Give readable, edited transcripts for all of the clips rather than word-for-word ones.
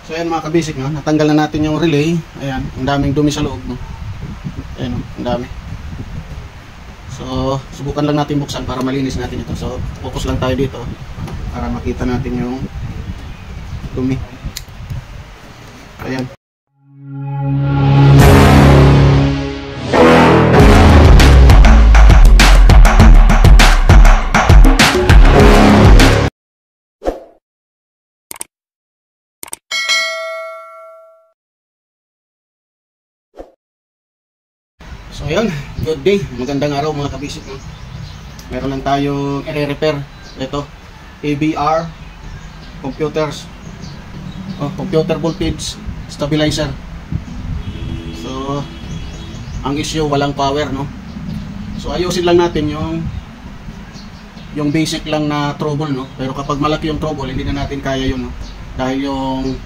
So ayan mga kabisik, no? Natanggal na natin yung relay. Ayan, ang daming dumi sa loob, no? Ayan, no? Ang dami. So subukan lang natin buksan para malinis natin ito. So focus lang tayo dito para makita natin yung dumi. Ayan. So ayun, good day, magandang araw mga kabisik, no? Meron lang tayong i-repair. Ito, ABR computers, computer voltage stabilizer. So ang issue, walang power, no? So ayusin lang natin yung basic lang na trouble, no? Pero kapag malaki yung trouble, hindi na natin kaya yun, no? Dahil yung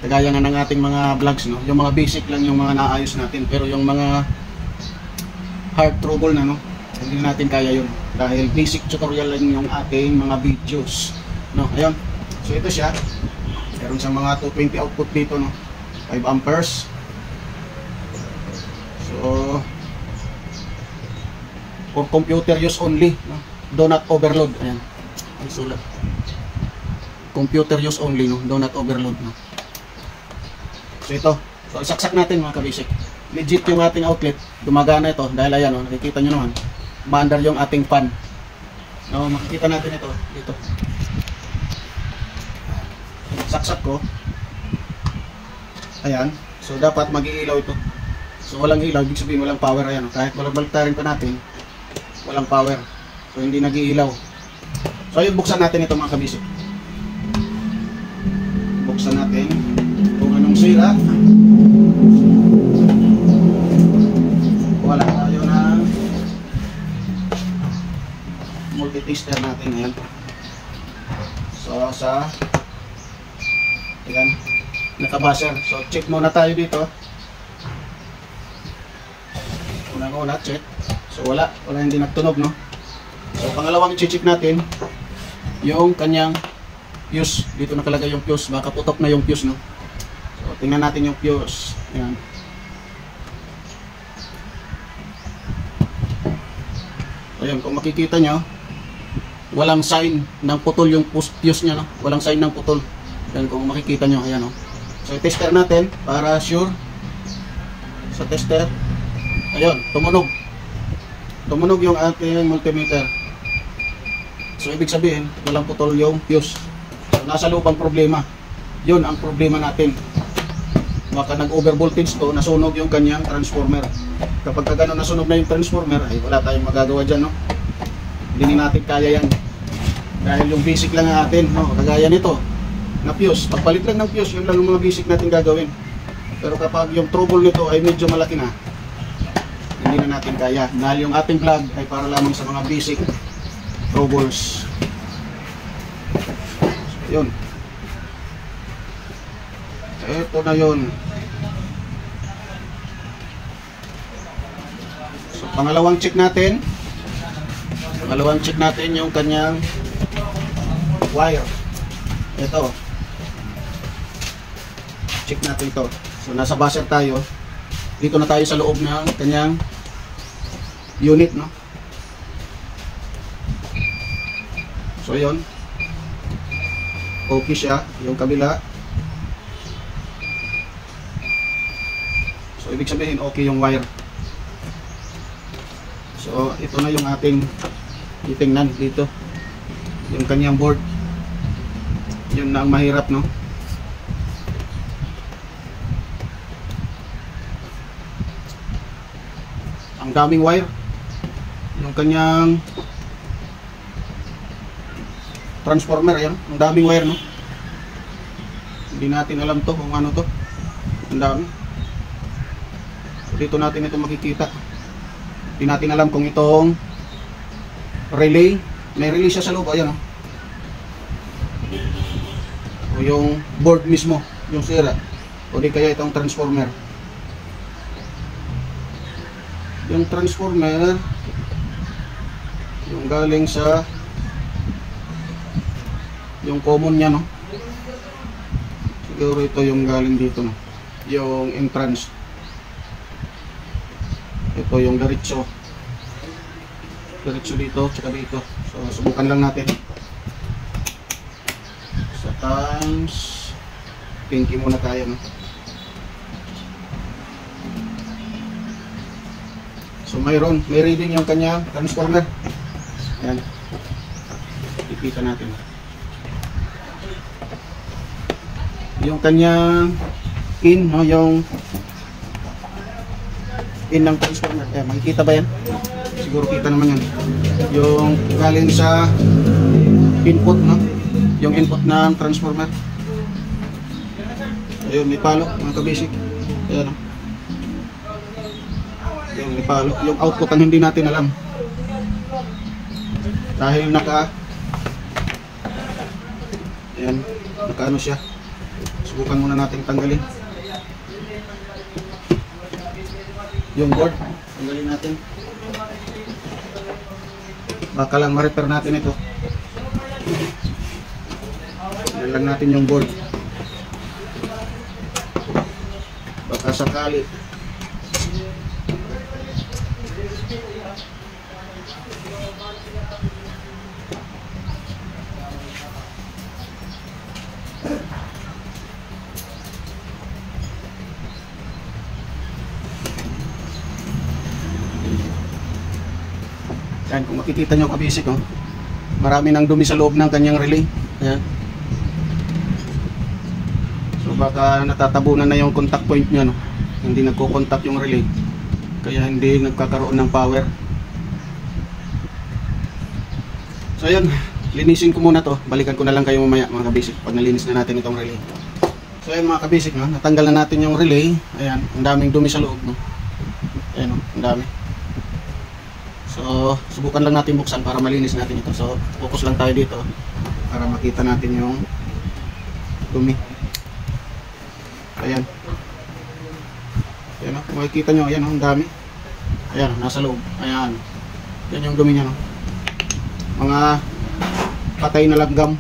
kagaya nga ng ating mga vlogs, no? Yung mga basic lang yung mga naayos natin, pero yung mga hard trouble na, no, hindi natin kaya yun dahil basic tutorial lang yung ating mga videos, no. Ayun, so ito siya, meron sa mga 220 output dito, no, 5 amperes. So for computer use only, no? Do not overload. Ayan, ang sulat, computer use only, no? Do not overload, no? So ito, so isaksak natin mga kabisik. Legit yung ating outlet, gumagana ito dahil ayan, oh, nakikita nyo naman, maandar yung ating fan, no, makikita natin ito dito. Saksak ko, ayan, so dapat mag-iilaw ito. So walang ilaw, ibig sabihin walang power. Ayan, oh, kahit baliktarin pa natin, walang power, so hindi nag-iilaw. So ayun, buksan natin ito mga kabisik. Buksan natin kung anong sira. Wala tayo ng multi-tester natin. Ayan. So sa ayan, nakabaser. So check muna tayo dito. Unang-una check. So wala hindi nagtunog, no. So pangalawang i-check natin yung kanyang fuse. Dito nakalagay yung fuse, baka putok na yung fuse, no. So tingnan natin yung fuse. Ayan. Ayan, kung makikita nyo, walang sign ng putol yung fuse nya, no? Walang sign ng putol. Ayan, kung makikita nyo, ayan, no? So i-tester natin para sure. Sa tester, ayun, tumunog yung ating multimeter. So ibig sabihin, walang putol yung fuse. So nasa loob ang problema. Yun ang problema natin. Baka nag-overvoltage to, nasunog yung kanyang transformer. Kapag gano'n nasunog na yung transformer, ay wala tayong magagawa dyan, no? Hindi natin kaya yan. Dahil yung basic lang natin, no? Kagaya nito, na fuse. Pagpalit lang ng fuse, yun lang yung mga basic natin gagawin. Pero kapag yung trouble nito ay medyo malaki na, hindi na natin kaya. Dahil yung ating vlog ay para lamang sa mga basic troubles. So, yun. Ito na yun. So pangalawang check natin yung kanyang wire. Ito, check natin ito. So nasa buzzer tayo. Dito na tayo sa loob ng kanyang unit, no. So yun, okay siya. Yung kabila, so ibig sabihin okay yung wire. So ito na yung ating titingnan dito, yung kanyang board. Yun na ang mahirap, no. Ang daming wire. Yung kanyang transformer, ayan, ang daming wire, no. Hindi natin alam to kung ano to. Ang dami. Dito natin ito makikita. Hindi natin alam kung itong relay, may relay siya sa loob, ayan, o yung board mismo yung sira, o di kaya itong transformer. Yung transformer yung galing sa yung common nya, no. Siguro ito yung galing dito, no? Yung entrance. Ito yung diretso. Diretso dito, tsaka dito. So, subukan lang natin. Sa times, pinky muna tayo, no? So, may reading yung kanyang transformer. Ayan. Ipita natin. Yung kanyang in, no? Yung in ng transformer. Ayan, makikita ba yan? Siguro kita naman yan. Yung galing sa input, no? Yung input ng transformer. Ayun, may palo, mga ka-basic. Ayan, no? Yung may palo. Yung output ang hindi natin alam. Dahil ayan, naka-ano siya. Subukan muna natin tanggalin. Yung board, tanggalin natin. Baka lang ma-repair natin ito. Tanggalin lang natin yung board. Baka sakali. Yan, kung makikita nyo kabisik, oh, marami ng dumi sa loob ng kanyang relay. Ayan. So baka natatabunan na yung contact point nya, no? Hindi nagko-contact yung relay, kaya hindi nagkakaroon ng power. So ayun, linisin ko muna to. Balikan ko na lang kayo mamaya, mga kabisik, pag nalinis na natin itong relay. So ayun, mga kabisik, no? Natanggal na natin yung relay. Ayan, ang daming dumi sa loob, no? Ayan, oh, ang dami. So, subukan lang natin buksan para malinis natin ito. So, focus lang tayo dito para makita natin yung dumi. Ayan. Ayan, makikita nyo. Ayan, ang dami. Ayan, nasa loob. Ayan. Yan yung dumi niya, no? Mga patay na langgam.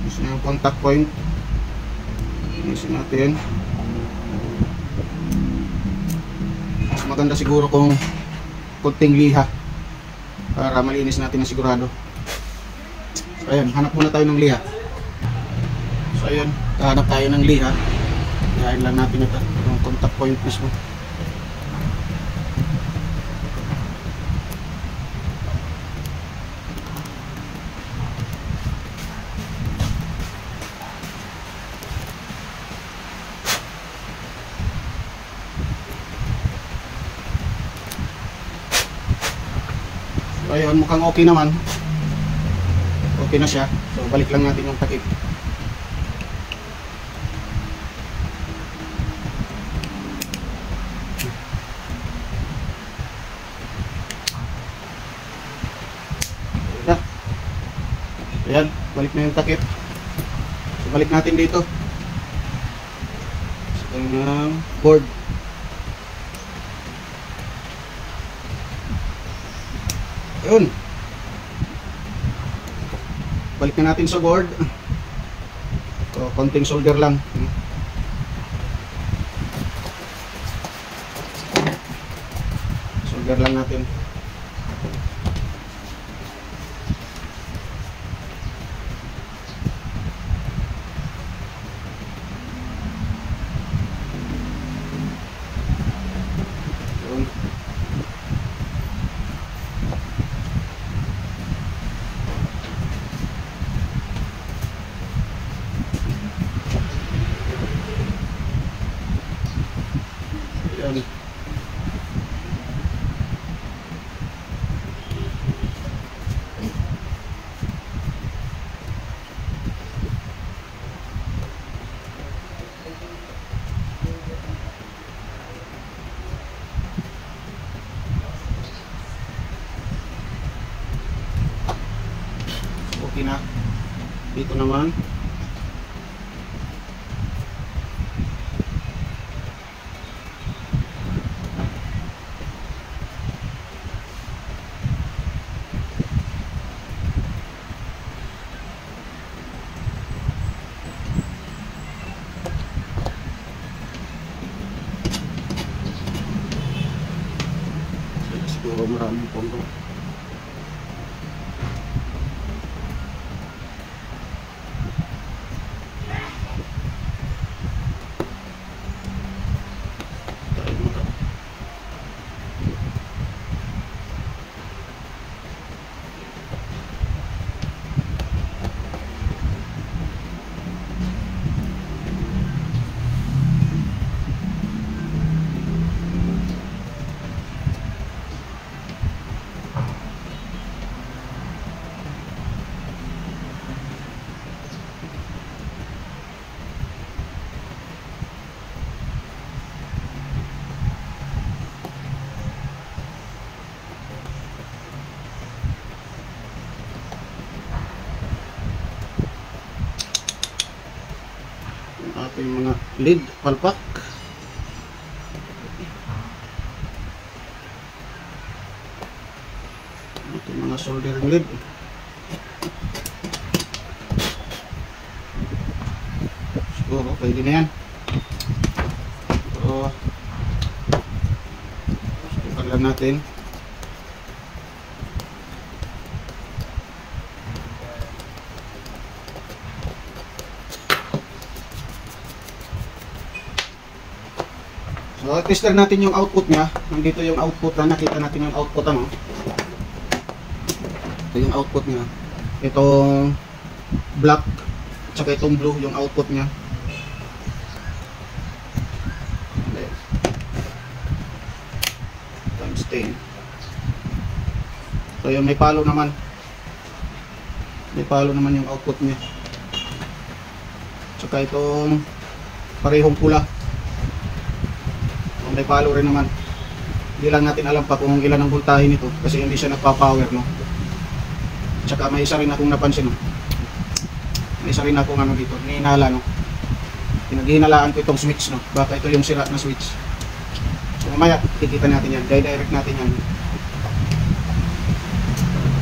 Gusto nyo yung contact point. Inisin natin. Maganda siguro kung kunting liha para malinis natin na sigurado. So ayan, hanap muna tayo ng liha. So ayan, hanap tayo ng liha. Yain lang natin ito, yung contact point mismo. Ayun, mukhang okay naman. Okay na siya. So, balik lang natin yung takip. Ayan, balik na yung takip. So, balik natin dito. So, yung board. Ayun. Balik na natin sa board. So, konting solder lang. Solder lang natin. Ayan. Okay na. Dito naman. So maraming pondo. Ating mga lead palpak. Ating mga soldering lead. Siguro pwede na yan. So subukan lang natin. So, tester natin yung output niya. Nandito yung output na. Nakita natin yung output ano. Ito yung output niya. Itong black tsaka itong blue yung output niya. Times 10. So, yung may palo naman. May palo naman yung output niya. Tsaka itong parehong pula. May palo rin naman. Hindi lang natin alam pa kung ilan ang voltahe nito kasi hindi siya nagpa-power, no. Tsaka may isa rin akong napansin, no. May isa rin akong ano dito, hinihinala, no. Pinaghihinalaan ko itong switch, no. Baka ito yung sira na switch. So mamaya kikita natin yan. Direct natin yan.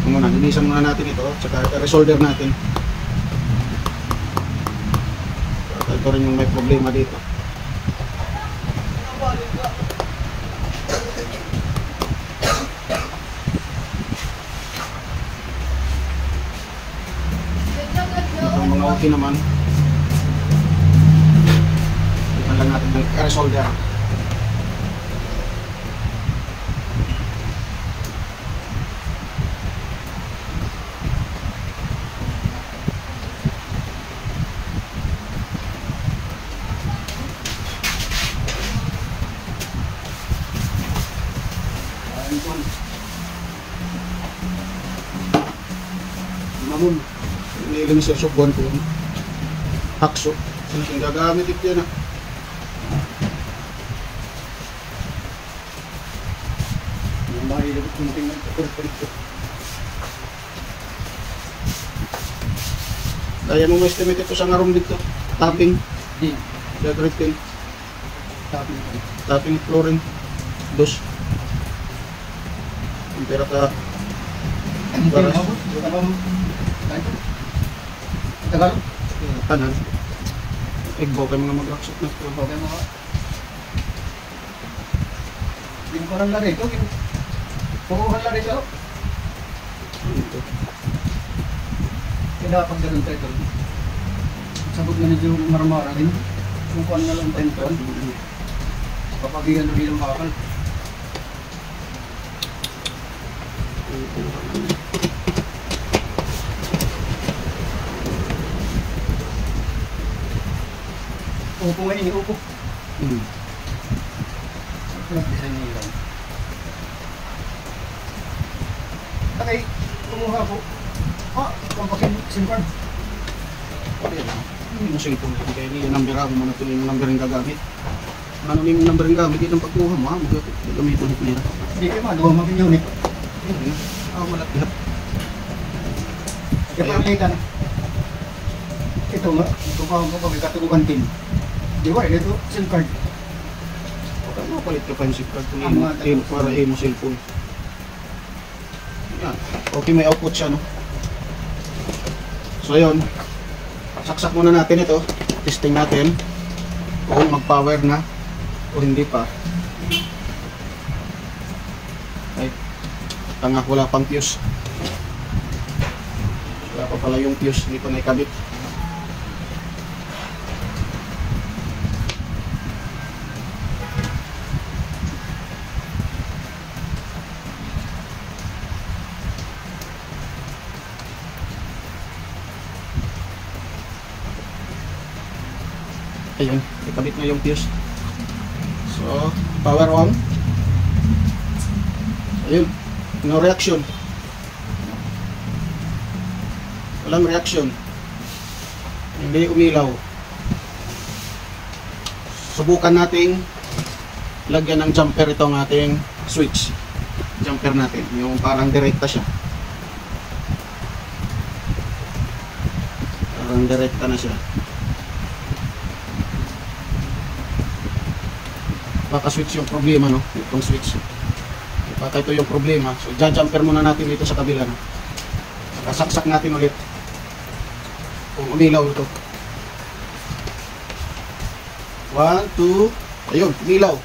Muna, linisan muna natin ito, tsaka resolder natin. Ito rin yung may problema dito. Itong mga okay naman. Ito lang natin ng resolder. Namun, iniilang siya subuan ko yung hakso. Ang gagamit ito yan. Ang mahilig kong tingnan ito. Kaya mo estimate ito sa ngarom dito. Tapping. Gagritin. Tapping flooring. Dos. Ang pera ka. Tagal. Tanan. Igbo kayo mga mag-aksot na ito. Okay mo. Hindi ko lang lari ito. Pukuhan lari ito. Kaya pag ganun tayo ito. Sabot na nito yung marmara din. Pukuhan na lang tayo ito. Papagigan na rin ang bakal. Upo ngayon, upo. Nag-design niyo lang. Okay, kumuha ko. Pampakin SIM card. Yung cellphone ko kaya yung number ako muna ito yung number yung gagamit. Ano yung number yung gamit? Yung pagkuha mo ha, magamitin ko nila. Hindi kayo magawa maging unit. Wala lahat. Kaya palitan. Ito nga, ito pa ako may katugukan tin. Di ba, ito SIM card. Okay, mapalit ka pa yung SIM card para mo cellphone. Yan. Okay, may output siya, no? So, yun. Saksak muna natin ito. Testing natin kung mag-power na o hindi pa. Okay. Tanga, wala pang fuse. Wala pa pala yung fuse, hindi pa naikabit. Ayun, ikabit na yung fuse. So, power on. Ayun, no reaction. Walang reaction. Hindi umilaw. Subukan nating lagyan ng jumper itong ating switch. Jumper natin, yung parang direkta siya. Parang direkta na siya. Baka switch yung problema, no? Itong switch. Baka ito yung problema. So, jumper muna natin dito sa kabila, no? Saksak natin ulit. Kung umilaw ito. 1, 2. Ayun, umilaw.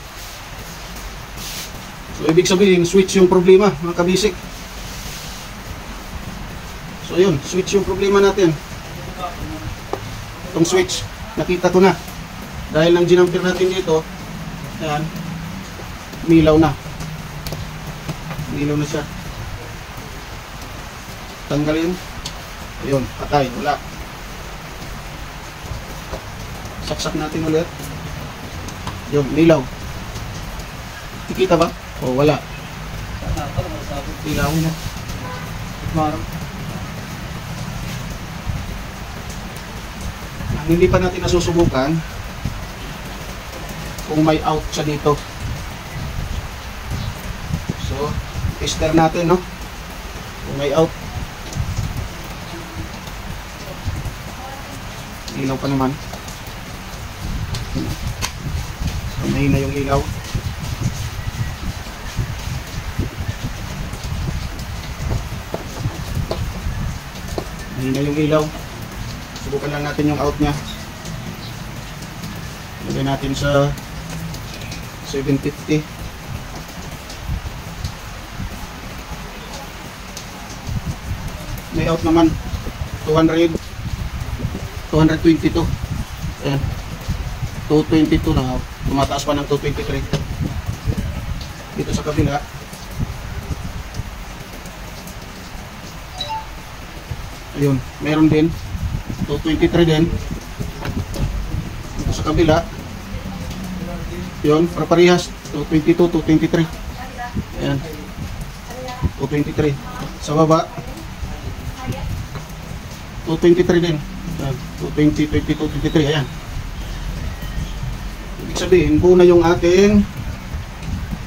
So, ibig sabihin, switch yung problema, mga kabisik. So, ayun, switch yung problema natin. Itong switch, nakita ko na. Dahil nang ginamper natin dito, ayan, umilaw na. Umilaw na siya. Tanggalin. Ayun, patay, wala. Saksak natin ulit. Yun, umilaw. Kikita ba? O, wala. Ilaw na. Ang hindi pa natin nasusubukan, kung may out siya dito. So, tester natin, no? Kung may out. Ilaw pa naman. Kamay na yung ilaw. Kamay na yung ilaw. Subukan lang natin yung out niya. Lagay natin sa 750. May out naman 222. Ayan, 222 na. Tumataas pa ng 223 dito sa kabila. Ayun, meron din 223 din dito sa kabila. Yun, parehas 222, 223. Ayan, 223. Sa baba 223 din. Ayan, 220, 22, 23. Ayan. Ibig sabihin, buo na yung ating,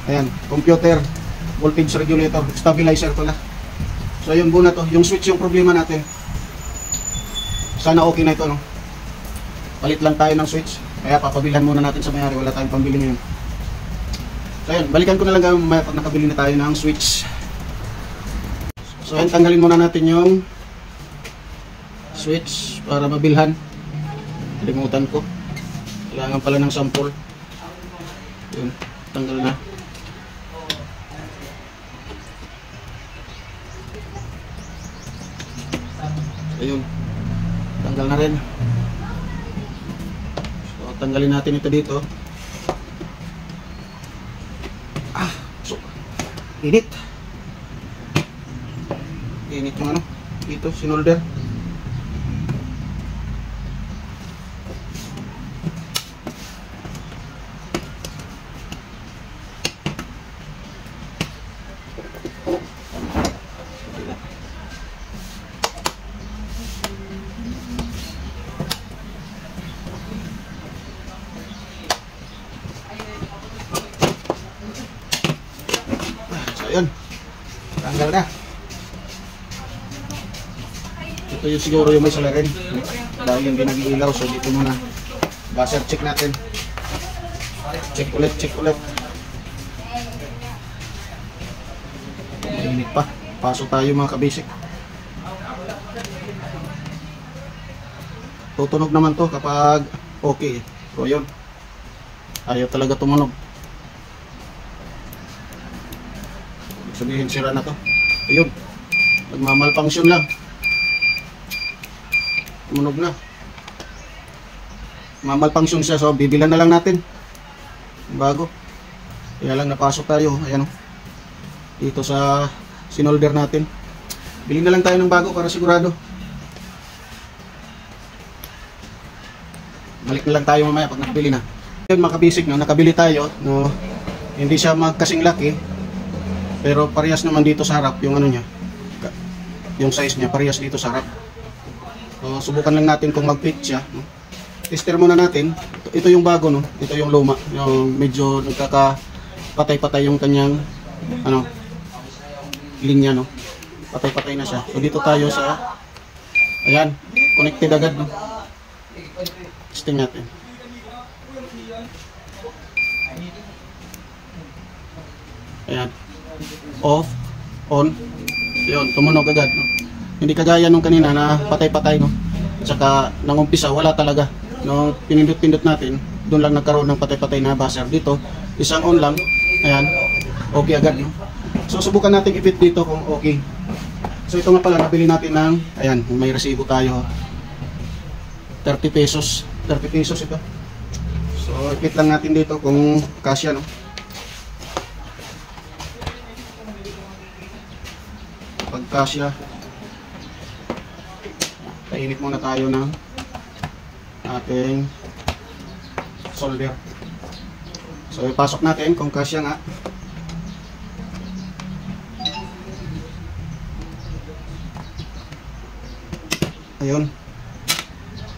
ayan, computer voltage regulator, stabilizer to na. So ayun, buo na to. Yung switch yung problema natin. Sana okay na ito, no? Palit lang tayo ng switch. Kaya papabilhan muna natin sa may-ari. Wala tayong pambili ngayon. So ayun, balikan ko na lang mamaya pag nakabili na tayo ng switch. So ayun, tanggalin muna natin yung switch para mabilhan. Kalimutan ko. Kailangan pala ng sample. Yun, tanggal na. Ayun, tanggal na rin. So, tanggalin natin ito dito. So, init. Init yung ano, dito, sinolder. Ayun, tanggal na. Ito yung siguro yung may salarin dahil hindi nag-iilaw, so dito muna buzzer check natin. Check ulit, check ulit. Mainit pa, pasok tayo mga kabasic. Tutunog naman to kapag okay. So yun, ayaw talaga tumunog. Sabihin sira na to. Ayun. Nagmamalfunction lang. Tumunog na. Mamalfunction siya, so bibilan na lang natin. Bago. Kaya lang napasok tayo. Ayan o. Dito sa sinolder natin. Bilhin na lang tayo ng bago para sigurado. Balik na lang tayo mamaya pag nakabili na. Yun mga kabisig, no, nakabili tayo. No, hindi siya magkasing laki. Pero parehas naman dito sa harap yung ano niya. Yung size niya parehas dito sa harap. So, subukan lang natin kung mag-fit siya. No? Tester muna natin. Ito yung bago, no? Ito yung luma. Yung medyo nagkakapatay-patay yung kanyang ano, linya, no? Patay-patay na siya. So dito tayo sa ayan, connected agad, no? Testing natin. Ayan. Off, on. Yun, tumunog agad, no? Hindi kagaya nung kanina na patay-patay, no? Tsaka nang umpisa wala talaga. Nung pinindot-pindot natin, doon lang nagkaroon ng patay-patay na buzzer. Dito, isang on lang. Ayan. Okay agad, no? So subukan natin i-fit dito kung okay. So ito nga pala, nabili natin ng, ayan, may resibo tayo. 30 pesos. 30 pesos ito. So i-fit lang natin dito kung kasya, no? Pag kasya, painit muna tayo ng ating solder. So ipasok natin kung kasya nga. Ayun.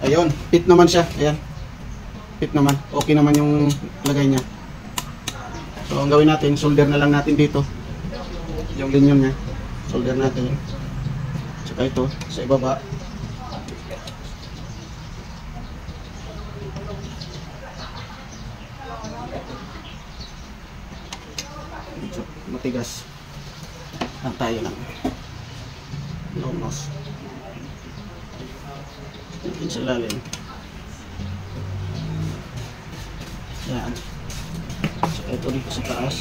Ayun, fit naman siya. Ayan. Fit naman. Okay naman yung lagay niya. So ang gawin natin, solder na lang natin dito. Yung linya niya. Solder natin. Tsaka ito sa ibaba. Matigas. Lang tayo lang. Lomos. Natin sa lalim. Yan. So ito dito sa taas.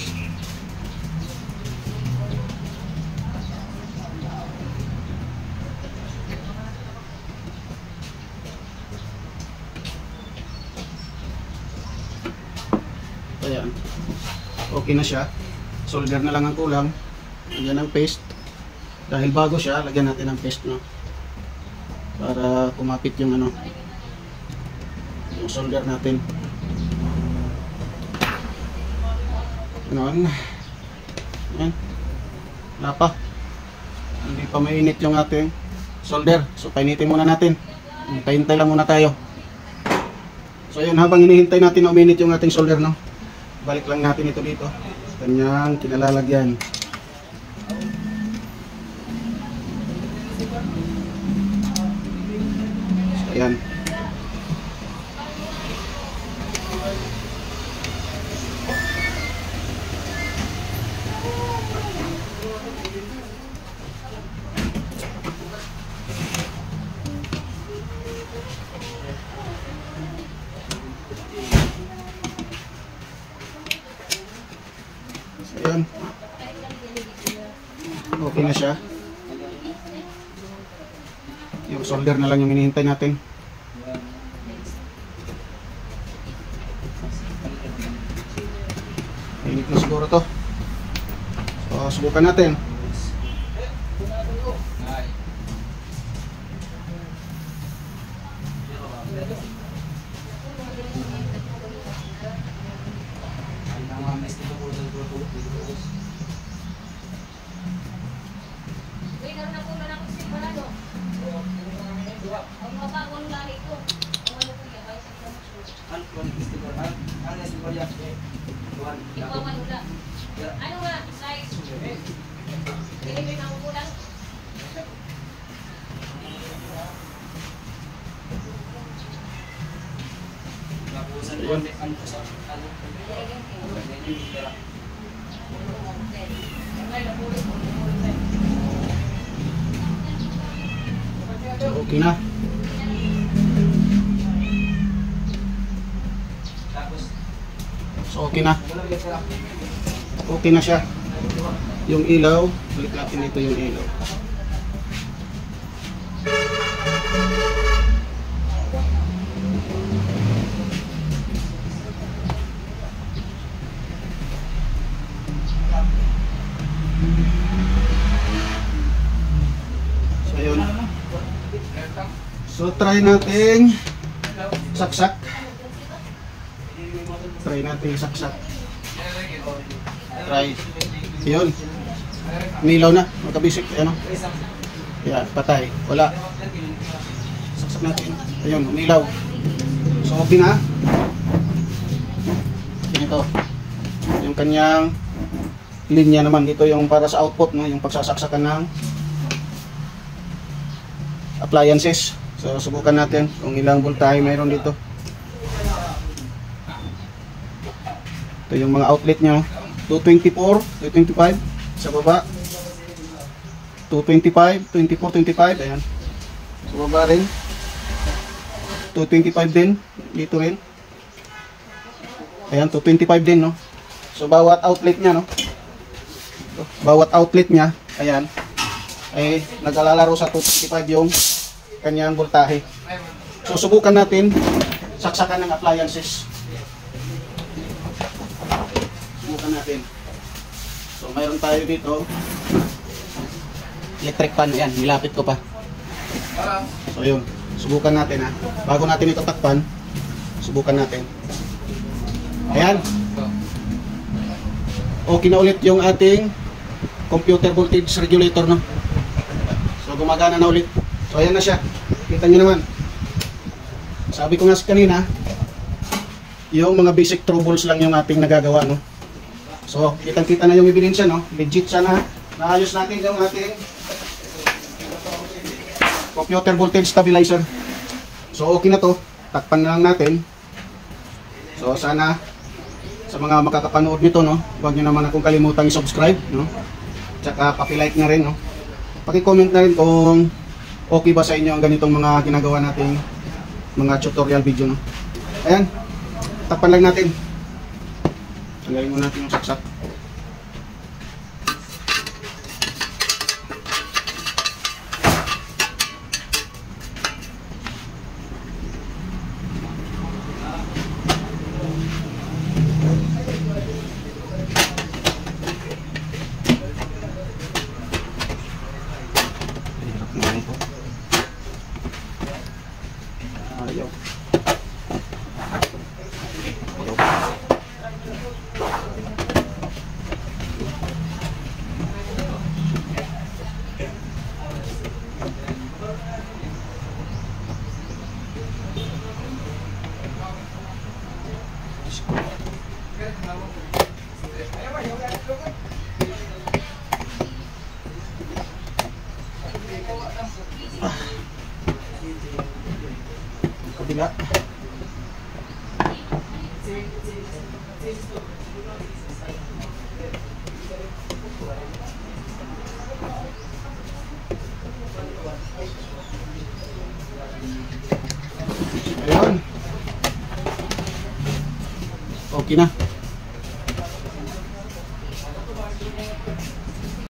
Ayan. Okay na siya. Solder na lang ang kulang. Lagyan ng paste. Dahil bago siya, lagyan natin ng paste, no? Para kumapit yung ano, yung solder natin. Ganoon. Ayan. Wala pa. Hindi pa mainit yung ating solder. So painitin muna natin. Hintay lang muna tayo. So yun, habang hinihintay natin na uminit yung ating solder, no? Balik lang natin ito dito. Kanyang kinalalagyan. So ayan. Ayan. Okay na siya. Yung solder na lang yung hinihintay natin. Init na siguro to. So subukan natin. Ano nga, size? Delivery na kulang? Okay na. So okay na. Okay na siya. yung ilaw. Balik natin ito yung ilaw. So yun. So try natin saksak. Try natin saksak. Try. Yun. Umilaw na. Magkabisik. Ano? Yan. Patay. Wala. Saksak natin. Ayun. Umilaw. So okay na. Ito. Yung kanyang linya naman. Dito yung para sa output. No? Yung pagsasaksakan ng appliances. So subukan natin kung ilang voltahe mayroon dito. Ito yung mga outlet nyo. 224, 225 sa baba. 225, 24, 25. Ayan. Sa baba rin. 225 din. Dito rin. Ayan, 225 din, no? So bawat outlet nya, no? Bawat outlet nya, ayan, ay naglalaro sa 225 yung kanyang voltahe. So subukan natin saksakan ng appliances. Subukan natin. So mayroon tayo dito electric fan. Ayan, nilapit ko pa. So yun, subukan natin ha. Bago natin ito takpan, subukan natin. Ayan. Okay na ulit yung ating computer voltage regulator, no? So gumagana na ulit. So ayan na siya. Kita nyo naman. Sabi ko nga kanina, yung mga basic troubles lang yung ating nagagawa, no? So kitang-kita na yung ebidensya, no? Legit siya na. Naayos natin yung ating computer voltage stabilizer. So okay na to. Takpan na lang natin. So sana sa mga makakapanood nito, no, huwag nyo naman akong kalimutang i-subscribe, no? Tsaka paki-like na rin, no? Paki-comment na rin kung okay ba sa inyo ang ganitong mga ginagawa nating mga tutorial video, no? Ayan, takpan lang natin. Tanggalin mo natin yung saksak. Ayaw. Kabila. Ayan. Okay na.